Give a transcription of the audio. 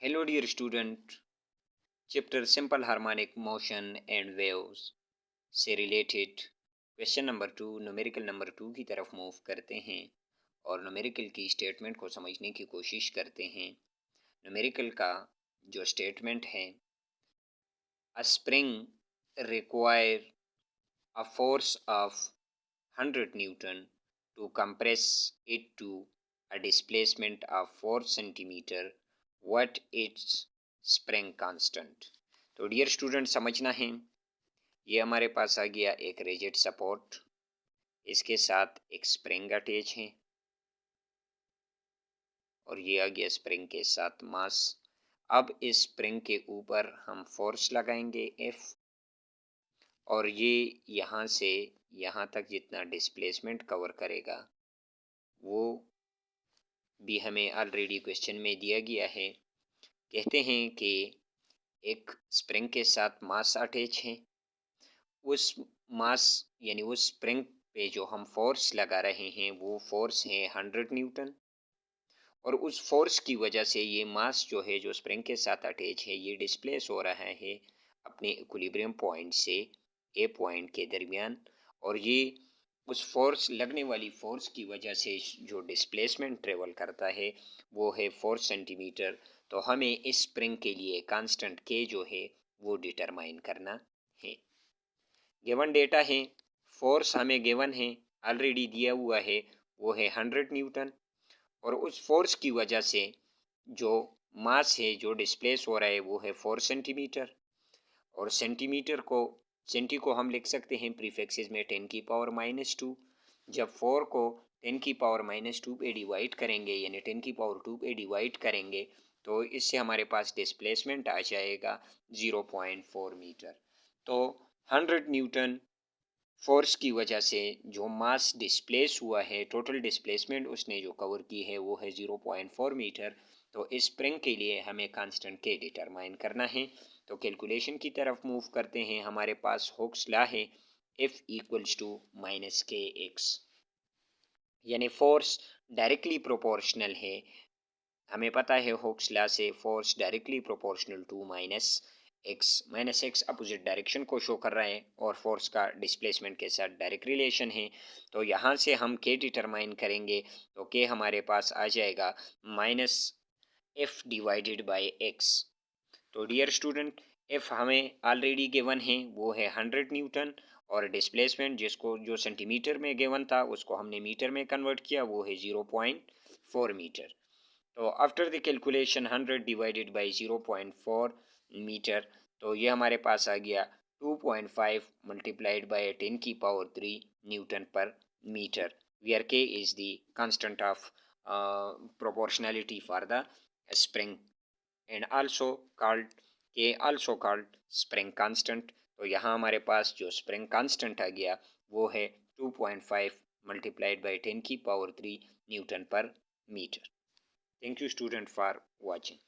Hello dear student, chapter Simple Harmonic Motion and Waves से related question number 2 numerical number 2 की तरफ move करते हैं और न्यूमेरिकल की स्टेटमेंट को समझने की कोशिश करते हैं। न्यूमेरिकल का जो स्टेटमेंट है, अ spring require a force of 100 Newton to compress it to a displacement of 4 centimeter, what its spring constant। तो डियर स्टूडेंट समझना है, ये हमारे पास आ गया एक रिजिड सपोर्ट, इसके साथ एक स्प्रिंग अटैच है और ये आ गया स्प्रिंग के साथ मास। अब इस स्प्रिंग के ऊपर हम फोर्स लगाएंगे F और ये यहाँ से यहाँ तक जितना डिस्प्लेसमेंट कवर करेगा वो भी हमें ऑलरेडी क्वेश्चन में दिया गया है। कहते हैं कि एक स्प्रिंग के साथ मास अटैच है, उस मास यानी उस स्प्रिंग पे जो हम फोर्स लगा रहे हैं वो फोर्स है 100 न्यूटन और उस फोर्स की वजह से ये मास जो है जो स्प्रिंग के साथ अटैच है ये डिस्प्लेस हो रहा है अपने इक्विलिब्रियम पॉइंट से ए पॉइंट के दरमियान, और ये उस फोर्स लगने वाली फोर्स की वजह से जो डिस्प्लेसमेंट ट्रेवल करता है वो है 4 सेंटीमीटर। तो हमें इस स्प्रिंग के लिए कांस्टेंट के जो है वो डिटरमाइन करना है। गिवन डेटा है, फोर्स हमें गिवन है, ऑलरेडी दिया हुआ है, वो है 100 न्यूटन और उस फोर्स की वजह से जो मास है जो डिस्प्लेस हो रहा है वो है 4 सेंटीमीटर। और सेंटी को हम लिख सकते हैं प्रीफिक्सेस में 10 की पावर -2। जब 4 को 10 की पावर -2 पे डिवाइड करेंगे यानी 10 की पावर 2 पे डिवाइड करेंगे तो इससे हमारे पास डिस्प्लेसमेंट आ जाएगा 0.4 मीटर। तो 100 न्यूटन फोर्स की वजह से जो मास डिस्प्लेस हुआ है, टोटल डिस्प्लेसमेंट उसने जो कवर की है वो है 0.4 मीटर। तो इस स्प्रिंग के लिए हमें कांस्टेंट के डिटरमाइन करना है। तो कैलकुलेशन की तरफ मूव करते हैं। हमारे पास हुक्स लॉ है F equals to minus k x, यानी फोर्स डायरेक्टली प्रोपोर्शनल है। हमें पता है हुक्स लॉ से force directly proportional to minus x opposite direction को शो कर रहा है और फोर्स का डिस्प्लेसमेंट के साथ डायरेक्ट रिलेशन है। तो यहाँ से हम के डिटरमाइन करेंगे तो के हमारे पास आ जाएगा minus F divided by x. तो डियर स्टूडेंट, एफ हमें ऑलरेडी गिवन है वो है 100 न्यूटन और डिस्प्लेसमेंट जिसको जो सेंटीमीटर में गिवन था उसको हमने मीटर में कन्वर्ट किया वो है 0.4 मीटर। तो after the calculation 100 divided by 0.4 metre, तो ये हमारे पास आ गया 2.5 मल्टीप्लाइड बाय 10 की पावर 3 न्यूटन पर मीटर, वेयर के is the constant of proportionality for the spring and also called spring constant। तो यहाँ हमारे पास जो spring constant आ गया वो है 2.5 मल्टीप्लाइड बाई 10 की पावर 3 न्यूटन पर metre. Thank you student for watching।